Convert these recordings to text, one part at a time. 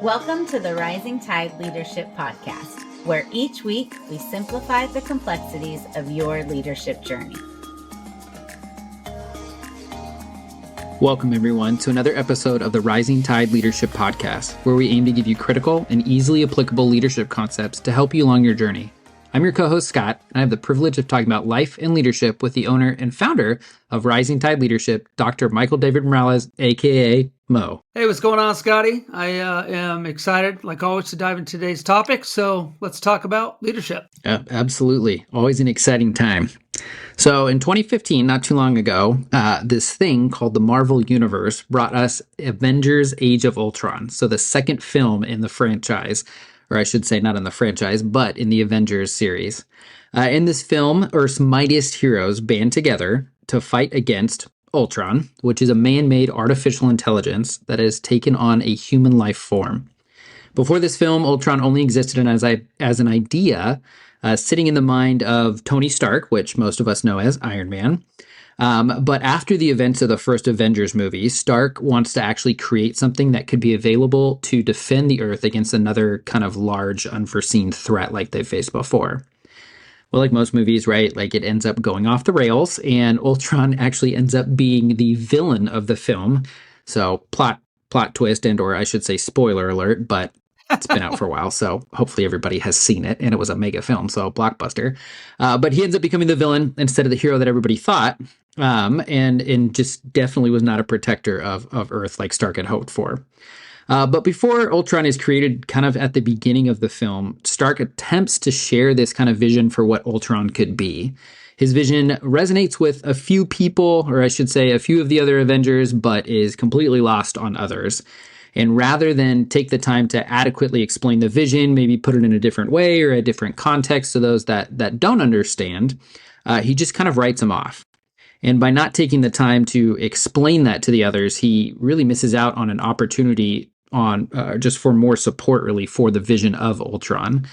Welcome to the Rising Tide Leadership Podcast, where each week we simplify the complexities of your leadership journey. Welcome, everyone, to another episode of the Rising Tide Leadership Podcast, where we aim to give you critical and easily applicable leadership concepts to help you along your journey. I'm your co-host, Scott, and I have the privilege of talking about life and leadership with the owner and founder of Rising Tide Leadership, Dr. Michael David Morales, a.k.a. Mo. Hey, what's going on, Scotty? I am excited, like always, to dive into today's topic. So let's talk about leadership. Absolutely. Always an exciting time. So in 2015, not too long ago, this thing called the Marvel Universe brought us Avengers Age of Ultron. So the second film in the franchise, or I should say not in the franchise, but in the Avengers series. In this film, Earth's mightiest heroes band together to fight against Ultron, which is a man-made artificial intelligence that has taken on a human life form. Before this film, Ultron only existed as an idea sitting in the mind of Tony Stark, which most of us know as Iron Man. But after the events of the first Avengers movie, Stark wants to actually create something that could be available to defend the Earth against another kind of large, unforeseen threat like they've faced before. Well, like most movies, right, like it ends up going off the rails, and Ultron actually ends up being the villain of the film. So plot twist, and or I should say spoiler alert, but it's been out for a while, so hopefully everybody has seen it, and it was a mega film, so blockbuster. But he ends up becoming the villain instead of the hero that everybody thought, and just definitely was not a protector of Earth like Stark had hoped for. But before Ultron is created, kind of at the beginning of the film, Stark attempts to share this kind of vision for what Ultron could be. His vision resonates with a few people, or I should say a few of the other Avengers, but is completely lost on others. And rather than take the time to adequately explain the vision, maybe put it in a different way or a different context to those that don't understand, he just kind of writes them off. And by not taking the time to explain that to the others, he really misses out on an opportunity on just for more support, really, for the vision of Ultron.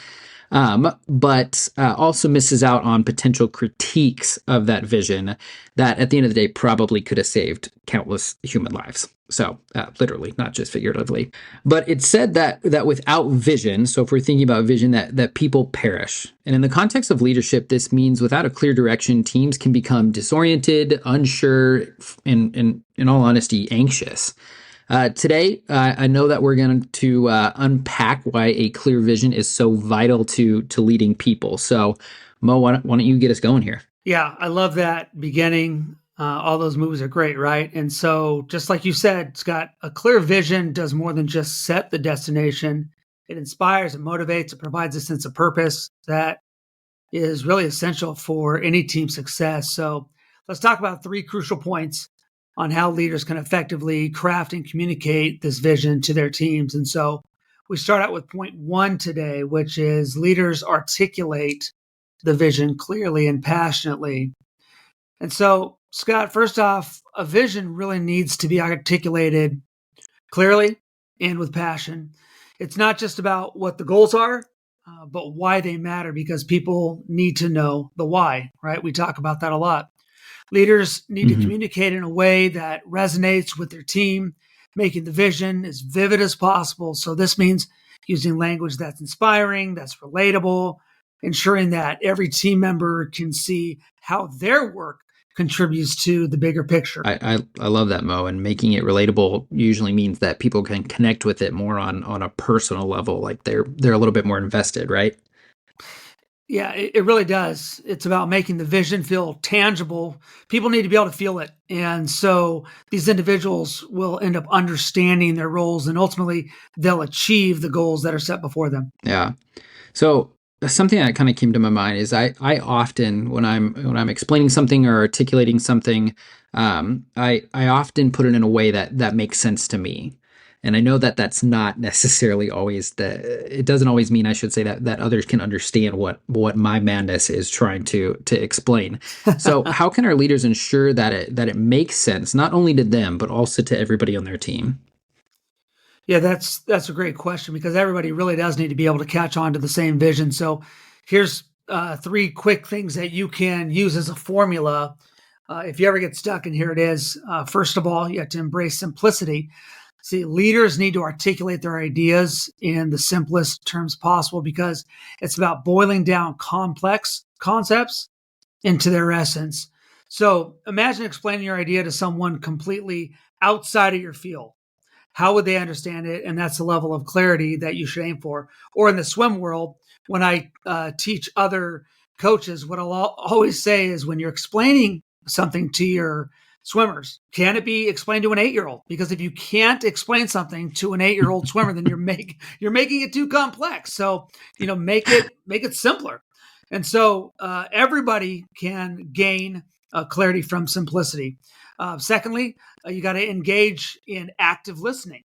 But also misses out on potential critiques of that vision that at the end of the day probably could have saved countless human lives. So literally, not just figuratively. But it's said that without vision, so if we're thinking about vision, that people perish. And in the context of leadership, this means without a clear direction, teams can become disoriented, unsure, and in all honesty, anxious. Today, I know that we're going to unpack why a clear vision is so vital to leading people. So, Mo, why don't you get us going here? Yeah, I love that beginning. All those movies are great, right? And so, just like you said, Scott, a clear vision does more than just set the destination. It inspires, it motivates, it provides a sense of purpose that is really essential for any team success. So, let's talk about three crucial points on how leaders can effectively craft and communicate this vision to their teams. And so we start out with point one today, which is leaders articulate the vision clearly and passionately. And so, Scott, first off, a vision really needs to be articulated clearly and with passion. It's not just about what the goals are, but why they matter, because people need to know the why, right? We talk about that a lot. Leaders need to communicate in a way that resonates with their team, making the vision as vivid as possible. So this means using language that's inspiring, that's relatable, ensuring that every team member can see how their work contributes to the bigger picture. I love that, Mo, and making it relatable usually means that people can connect with it more on a personal level, like they're a little bit more invested, right? Yeah, it really does. It's about making the vision feel tangible. People need to be able to feel it. And so these individuals will end up understanding their roles, and ultimately they'll achieve the goals that are set before them. Yeah. So something that kind of came to my mind is I often, when I'm explaining something or articulating something, I often put it in a way that makes sense to me. And I know that that's not necessarily always it doesn't always mean, I should say, that others can understand what my madness is trying to explain. So how can our leaders ensure that it makes sense, not only to them, but also to everybody on their team? Yeah, that's a great question, because everybody really does need to be able to catch on to the same vision. So here's three quick things that you can use as a formula if you ever get stuck, and here it is. First of all, you have to embrace simplicity. See, leaders need to articulate their ideas in the simplest terms possible because it's about boiling down complex concepts into their essence. So imagine explaining your idea to someone completely outside of your field. How would they understand it? And that's the level of clarity that you should aim for. Or in the swim world, when I teach other coaches, what I'll always say is when you're explaining something to your swimmers, can it be explained to an 8-year-old? Because if you can't explain something to an 8-year-old swimmer, then you're making it too complex. So make it simpler. And so everybody can gain clarity from simplicity. Secondly, you got to engage in active listening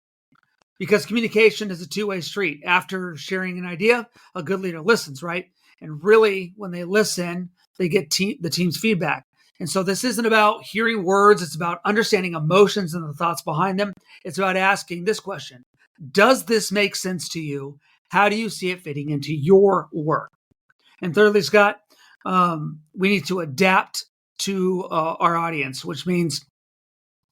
because communication is a two-way street. After sharing an idea, a good leader listens, right? And really, when they listen, they get the team's feedback. And so this isn't about hearing words. It's about understanding emotions and the thoughts behind them. It's about asking this question: does this make sense to you? How do you see it fitting into your work? And thirdly, Scott, we need to adapt to our audience, which means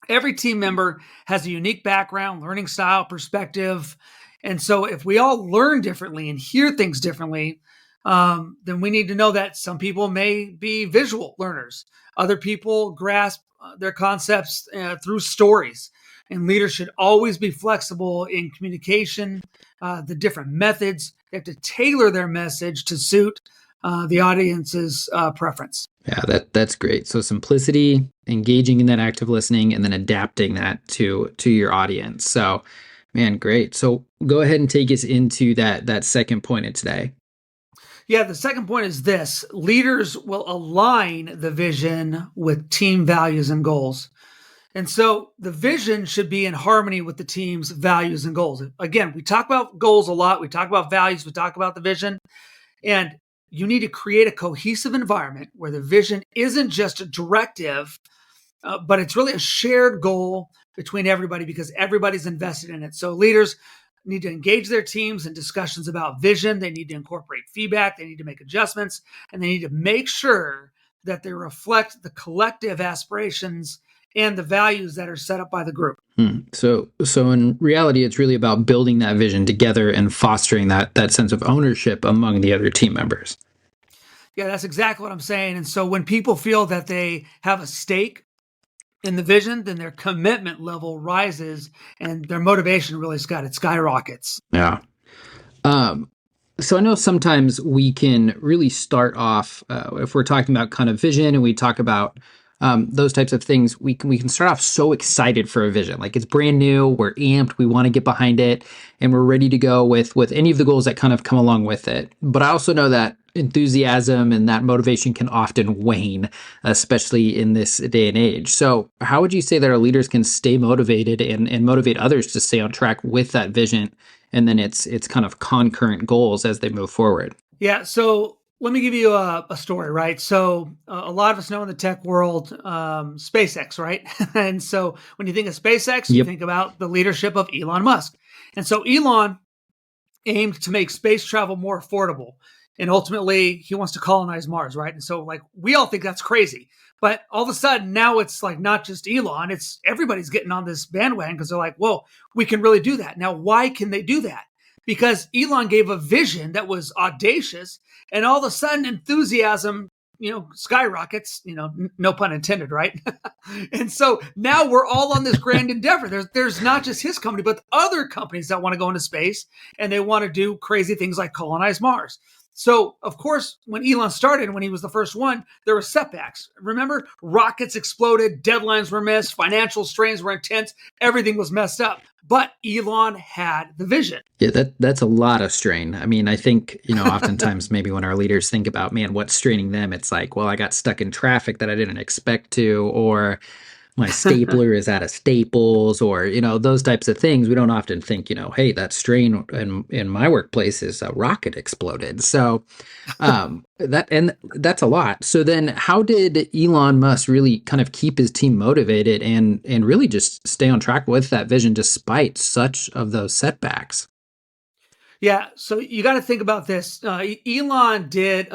every team member has a unique background, learning style, perspective. And so if we all learn differently and hear things differently, then we need to know that some people may be visual learners. Other people grasp their concepts through stories. And leaders should always be flexible in communication, the different methods. They have to tailor their message to suit the audience's preference. Yeah, that's great. So simplicity, engaging in that active listening, and then adapting that to your audience. So, man, great. So go ahead and take us into that second point of today. Yeah, the second point is this: leaders will align the vision with team values and goals. And so the vision should be in harmony with the team's values and goals. Again, we talk about goals a lot. We talk about values. We talk about the vision. And you need to create a cohesive environment where the vision isn't just a directive, but it's really a shared goal between everybody because everybody's invested in it. So leaders need to engage their teams in discussions about vision. They need to incorporate feedback. They need to make adjustments, and they need to make sure that they reflect the collective aspirations and the values that are set up by the group. So in reality, it's really about building that vision together and fostering that sense of ownership among the other team members. Yeah, that's exactly what I'm saying. And so when people feel that they have a stake in the vision, then their commitment level rises and their motivation really, Scott, it skyrockets. Yeah. So I know sometimes we can really start off, if we're talking about kind of vision and we talk about those types of things, we can start off so excited for a vision. Like it's brand new, we're amped, we want to get behind it, and we're ready to go with any of the goals that kind of come along with it. But I also know that enthusiasm and that motivation can often wane, especially in this day and age. So how would you say that our leaders can stay motivated and motivate others to stay on track with that vision and then it's kind of concurrent goals as they move forward? Yeah, so let me give you a story, right? So a lot of us know in the tech world, SpaceX, right? And so when you think of SpaceX, you think about the leadership of Elon Musk. And so Elon aimed to make space travel more affordable. And ultimately, he wants to colonize Mars, right? And so we all think that's crazy. But all of a sudden, now it's not just Elon, it's everybody's getting on this bandwagon because they're like, whoa, we can really do that. Now, why can they do that? Because Elon gave a vision that was audacious, and all of a sudden enthusiasm, skyrockets, no pun intended, right? And so now we're all on this grand endeavor. There's not just his company, but other companies that want to go into space and they want to do crazy things like colonize Mars. So, of course, when Elon started, when he was the first one, there were setbacks. Remember, rockets exploded, deadlines were missed, financial strains were intense, everything was messed up. But Elon had the vision. Yeah, that's a lot of strain. I mean, I think, oftentimes maybe when our leaders think about, man, what's straining them, it's like, well, I got stuck in traffic that I didn't expect to, or my stapler is out of staples, or, those types of things. We don't often think, hey, that strain in my workplace is a rocket exploded. So that's a lot. So then how did Elon Musk really kind of keep his team motivated and really just stay on track with that vision despite such of those setbacks? Yeah, so you got to think about this. Elon did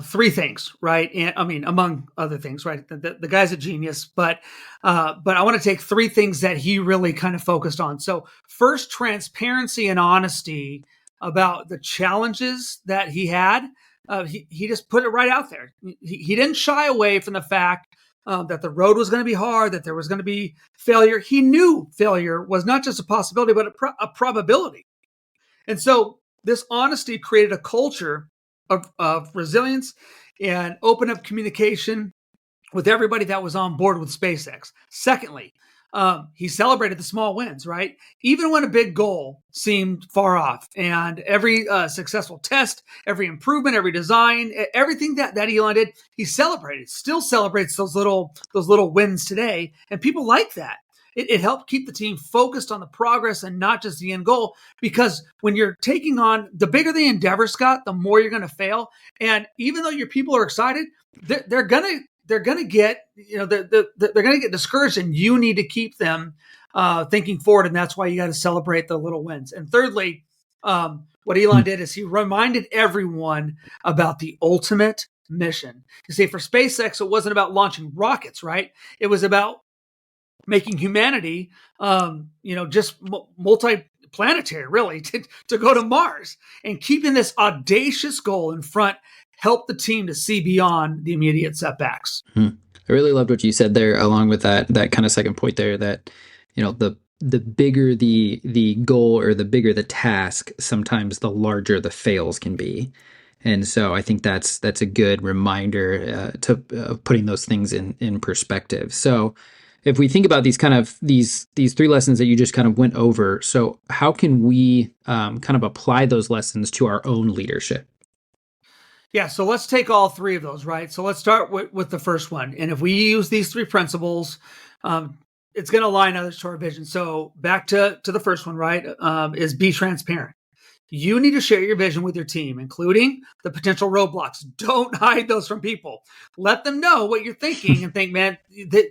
three things, right? And I mean, among other things, right? The guy's a genius, but I want to take three things that he really kind of focused on. So first, transparency and honesty about the challenges that he had. He just put it right out there. He didn't shy away from the fact that the road was going to be hard, that there was going to be failure. He knew failure was not just a possibility, but a probability. And so this honesty created a culture of resilience and open up communication with everybody that was on board with SpaceX. Secondly, he celebrated the small wins, right? Even when a big goal seemed far off, and every successful test, every improvement, every design, everything that Elon did, he celebrated. Still celebrates those little wins today, and people like that. It helped keep the team focused on the progress and not just the end goal. Because when you're taking on the bigger the endeavor, Scott, the more you're going to fail. And even though your people are excited, they're gonna get they're gonna get discouraged, and you need to keep them thinking forward, and that's why you got to celebrate the little wins. And thirdly, what Elon did is he reminded everyone about the ultimate mission. You see, for SpaceX, it wasn't about launching rockets, right? It was about making humanity, just multi-planetary, really, to go to Mars. And keeping this audacious goal in front helped the team to see beyond the immediate setbacks. I really loved what you said there, along with that kind of second point there, that the bigger the goal or the bigger the task, sometimes the larger the fails can be. And so I think that's a good reminder to putting those things in perspective. So if we think about these three lessons that you just kind of went over, so how can we kind of apply those lessons to our own leadership? Yeah, so let's take all three of those, right? So let's start with the first one. And if we use these three principles, it's going to align others to our vision. So back to the first one, right, is be transparent. You need to share your vision with your team, including the potential roadblocks. Don't hide those from people. Let them know what you're thinking and think, man,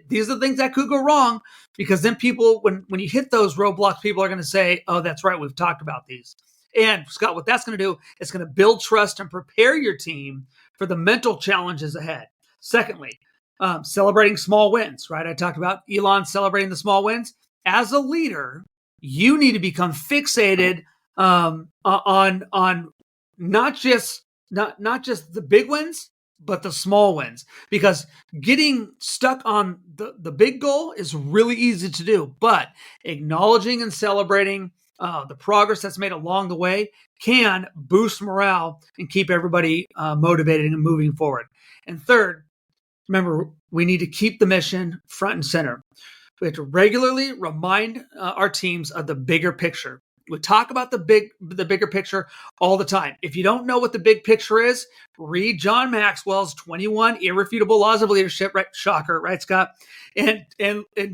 these are the things that could go wrong. Because then people, when you hit those roadblocks, people are going to say, oh, that's right, we've talked about these. And Scott, what that's going to do is going to build trust and prepare your team for the mental challenges ahead. Secondly, celebrating small wins, right? I talked about Elon celebrating the small wins. As a leader, you need to become fixated on not just the big wins, but the small wins, because getting stuck on the big goal is really easy to do, but acknowledging and celebrating the progress that's made along the way can boost morale and keep everybody motivated and moving forward. And third, remember, we need to keep the mission front and center. We have to regularly remind our teams of the bigger picture. We talk about the bigger picture all the time. If you don't know what the big picture is, read John Maxwell's 21 Irrefutable Laws of Leadership, right? Shocker, right, Scott? And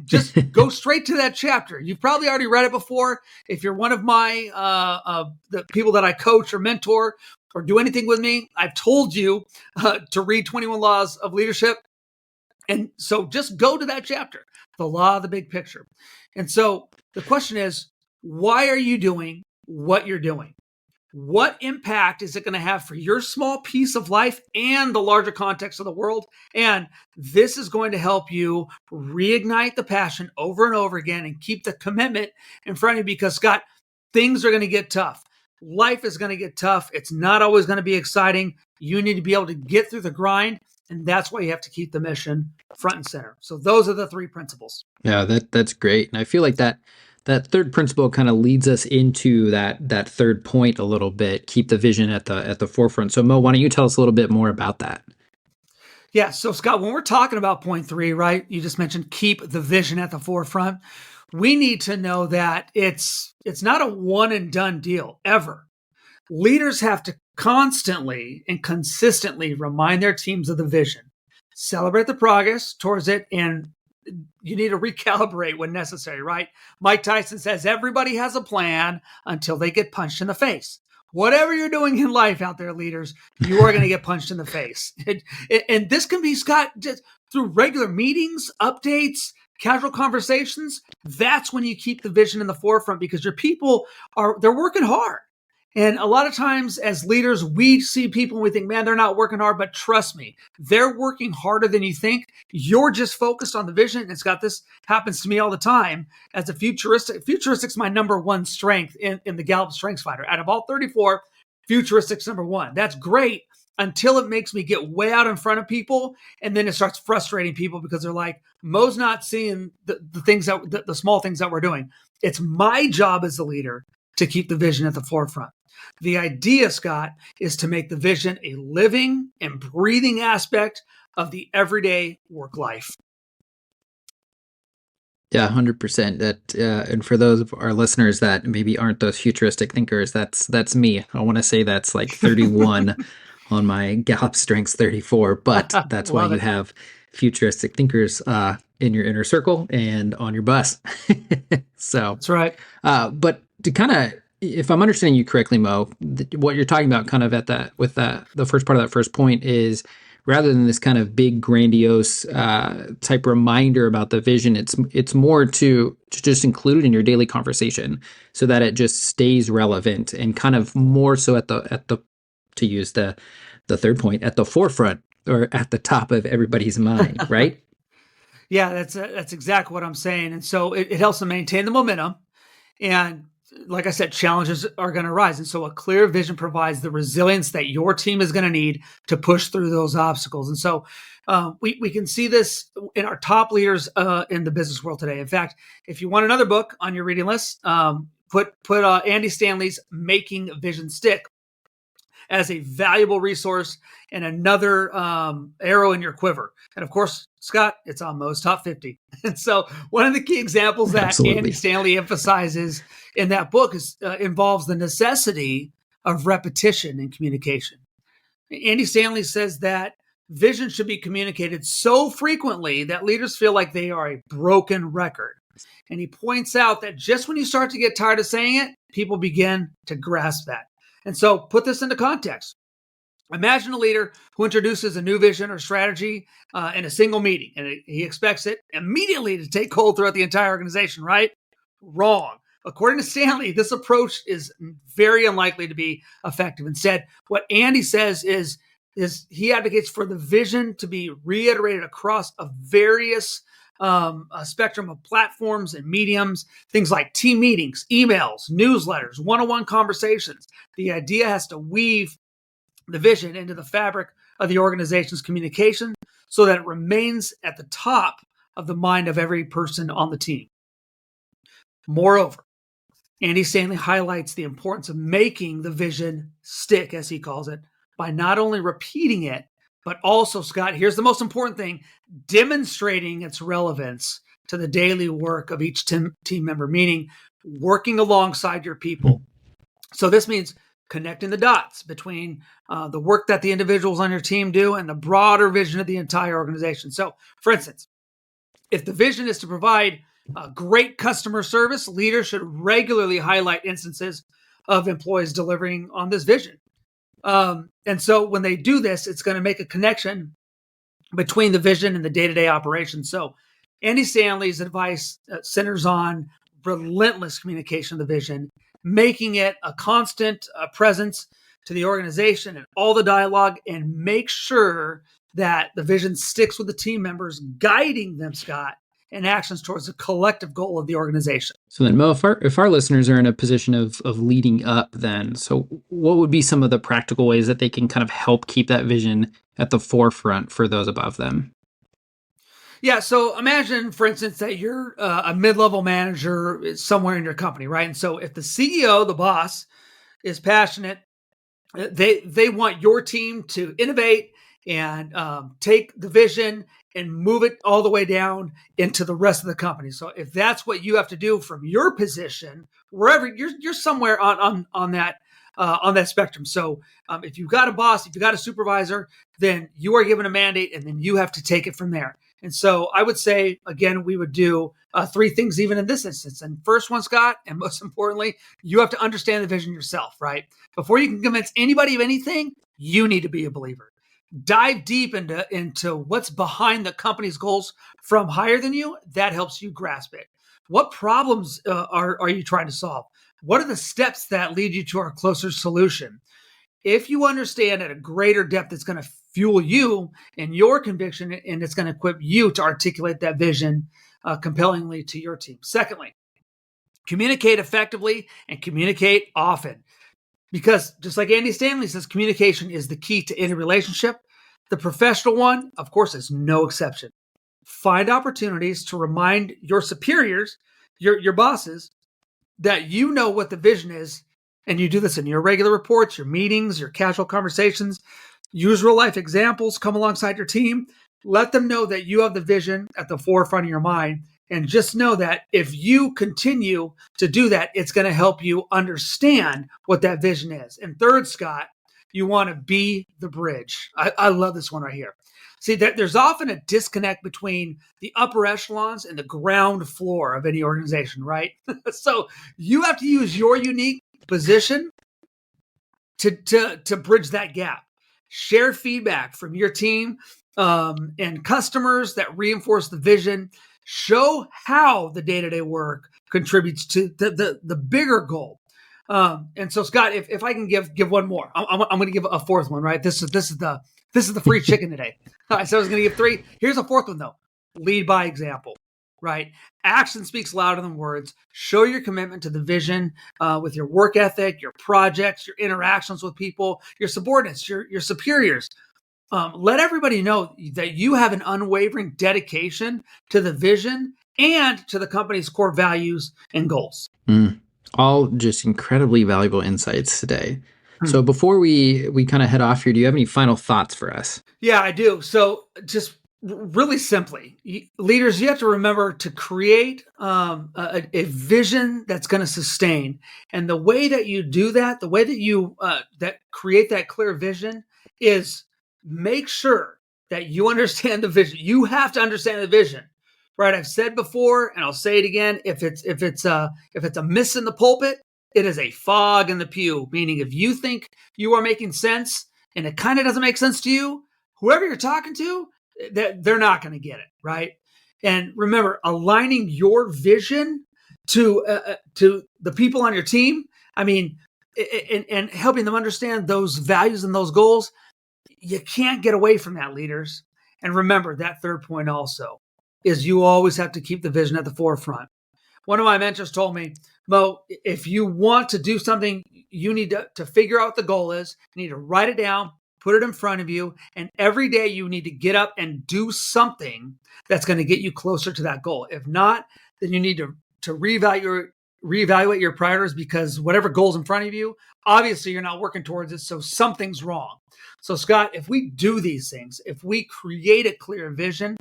just go straight to that chapter. You've probably already read it before. If you're one of my the people that I coach or mentor or do anything with me, I've told you to read 21 Laws of Leadership. And so just go to that chapter, the law of the big picture. And so the question is, why are you doing what you're doing? What impact is it going to have for your small piece of life and the larger context of the world? And this is going to help you reignite the passion over and over again and keep the commitment in front of you, because, Scott, things are going to get tough. Life is going to get tough. It's not always going to be exciting. You need to be able to get through the grind, and that's why you have to keep the mission front and center. So those are the three principles. Yeah, that's great. And I feel like that third principle kind of leads us into that third point a little bit. Keep the vision at the forefront. So Mo, why don't you tell us a little bit more about that? Yeah. So Scott, when we're talking about point three, right, you just mentioned keep the vision at the forefront. We need to know that it's not a one and done deal ever. Leaders have to constantly and consistently remind their teams of the vision, celebrate the progress towards it, and you need to recalibrate when necessary, right? Mike Tyson says everybody has a plan until they get punched in the face. Whatever you're doing in life out there, leaders, you are going to get punched in the face. And this can be, Scott, just through regular meetings, updates, casual conversations. That's when you keep the vision in the forefront, because your people they're working hard. And a lot of times as leaders, we see people and we think, man, they're not working hard, but trust me, they're working harder than you think. You're just focused on the vision. It's got this happens to me all the time as a futuristic's my number one strength in the Gallup Strengths Finder. Out of all 34, futuristic's number one. That's great until it makes me get way out in front of people. And then it starts frustrating people because they're like, Mo's not seeing the small things that we're doing. It's my job as the leader to keep the vision at the forefront. The idea, Scott, is to make the vision a living and breathing aspect of the everyday work life. Yeah, 100%. That, and for those of our listeners that maybe aren't those futuristic thinkers, that's me. I want to say that's like 31 on my Gallup Strengths 34, but that's why you have futuristic thinkers in your inner circle and on your bus. So that's right. But to kind of, if I'm understanding you correctly, Mo, what you're talking about kind of the first part of that first point is, rather than this kind of big grandiose type reminder about the vision, it's more to just include it in your daily conversation so that it just stays relevant and kind of more so at the to use the third point, at the forefront or at the top of everybody's mind, right? Yeah, that's exactly what I'm saying. And so it helps to maintain the momentum. And like I said, challenges are going to rise. And so a clear vision provides the resilience that your team is going to need to push through those obstacles. And so we can see this in our top leaders in the business world today. In fact, if you want another book on your reading list, put Andy Stanley's Making Vision Stick as a valuable resource and another arrow in your quiver. And of course, Scott, it's on Mo's Top 50. And so one of the key examples that Andy Stanley emphasizes in that book involves the necessity of repetition in communication. Andy Stanley says that vision should be communicated so frequently that leaders feel like they are a broken record. And he points out that just when you start to get tired of saying it, people begin to grasp that. And so put this into context. Imagine a leader who introduces a new vision or strategy in a single meeting, and he expects it immediately to take hold throughout the entire organization, right? Wrong. According to Stanley, this approach is very unlikely to be effective. Instead, what Andy says is he advocates for the vision to be reiterated across a various spectrum of platforms and mediums, things like team meetings, emails, newsletters, one-on-one conversations. The idea has to weave the vision into the fabric of the organization's communication so that it remains at the top of the mind of every person on the team. Moreover, Andy Stanley highlights the importance of making the vision stick, as he calls it, by not only repeating it, but also, Scott, here's the most important thing, demonstrating its relevance to the daily work of each team member, meaning working alongside your people. So this means connecting the dots between the work that the individuals on your team do and the broader vision of the entire organization. So, for instance, if the vision is to provide great customer service, leaders should regularly highlight instances of employees delivering on this vision. And so when they do this, it's going to make a connection between the vision and the day-to-day operations. So Andy Stanley's advice centers on relentless communication of the vision, making it a constant presence to the organization and all the dialogue, and make sure that the vision sticks with the team members, guiding them, Scott, in actions towards the collective goal of the organization. So then, Mo, if our listeners are in a position of leading up, then, so what would be some of the practical ways that they can kind of help keep that vision at the forefront for those above them? Yeah, so imagine, for instance, that you're a mid-level manager somewhere in your company, right? And so if the CEO, the boss, is passionate, they want your team to innovate and take the vision and move it all the way down into the rest of the company. So if that's what you have to do from your position, wherever you're somewhere on that spectrum. So if you've got a boss, if you've got a supervisor, then you are given a mandate and then you have to take it from there. And so I would say, again, we would do three things even in this instance. And first one, Scott, and most importantly, you have to understand the vision yourself, right? Before you can convince anybody of anything, you need to be a believer. Dive deep into what's behind the company's goals from higher than you. That helps you grasp it. What problems are you trying to solve? What are the steps that lead you to our closer solution? If you understand at a greater depth, it's going to fuel you and your conviction, and it's going to equip you to articulate that vision compellingly to your team. Secondly, communicate effectively and communicate often. Because just like Andy Stanley says, communication is the key to any relationship. The professional one, of course, is no exception. Find opportunities to remind your superiors, your bosses, that you know what the vision is. And you do this in your regular reports, your meetings, your casual conversations. Use real life examples, come alongside your team. Let them know that you have the vision at the forefront of your mind. And just know that if you continue to do that, it's going to help you understand what that vision is. And third, Scott, you want to be the bridge. I love this one right here. See, that there's often a disconnect between the upper echelons and the ground floor of any organization, right? So you have to use your unique position to bridge that gap. Share feedback from your team and customers that reinforce the vision. Show how the day-to-day work contributes to the bigger goal. And so, Scott, if I can give one more, I'm going to give a fourth one, right? This is the free chicken today. All right, so I was going to give three. Here's a fourth one, though. Lead by example, right? Action speaks louder than words. Show your commitment to the vision with your work ethic, your projects, your interactions with people, your subordinates, your superiors. Let everybody know that you have an unwavering dedication to the vision and to the company's core values and goals. All just incredibly valuable insights today. So before we kind of head off here, do you have any final thoughts for us? Yeah, I do. So just really simply, leaders, you have to remember to create a vision that's going to sustain. And the way that you do that, the way that you that create that clear vision is make sure that you understand the vision. You have to understand the vision, right? I've said before, and I'll say it again. If it's a miss in the pulpit, it is a fog in the pew. Meaning, if you think you are making sense and it kind of doesn't make sense to you, whoever you're talking to, they're not going to get it, right? And remember, aligning your vision to the people on your team. I mean, and helping them understand those values and those goals. You can't get away from that, leaders. And remember, that third point also is you always have to keep the vision at the forefront. One of my mentors told me, Mo, if you want to do something, you need to figure out what the goal is. You need to write it down, put it in front of you, and every day you need to get up and do something that's going to get you closer to that goal. If not, then you need to reevaluate your priorities, because whatever goal's in front of you, obviously you're not working towards it, so something's wrong. So Scott, if we do these things, if we create a clear vision,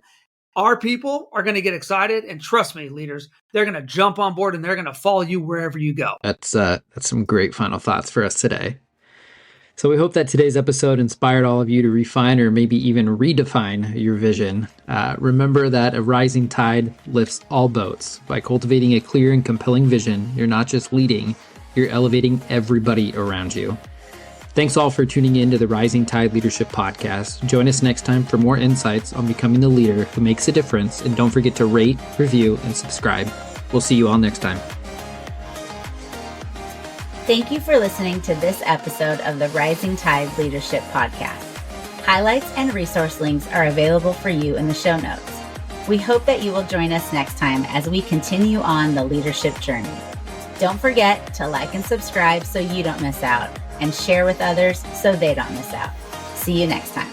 our people are going to get excited, and trust me, leaders, they're going to jump on board and they're going to follow you wherever you go. That's some great final thoughts for us today. So we hope that today's episode inspired all of you to refine or maybe even redefine your vision. Remember that a rising tide lifts all boats. By cultivating a clear and compelling vision, you're not just leading, you're elevating everybody around you. Thanks all for tuning in to the Rising Tide Leadership Podcast. Join us next time for more insights on becoming the leader who makes a difference. And don't forget to rate, review, and subscribe. We'll see you all next time. Thank you for listening to this episode of the Rising Tide Leadership Podcast. Highlights and resource links are available for you in the show notes. We hope that you will join us next time as we continue on the leadership journey. Don't forget to like and subscribe so you don't miss out, and share with others so they don't miss out. See you next time.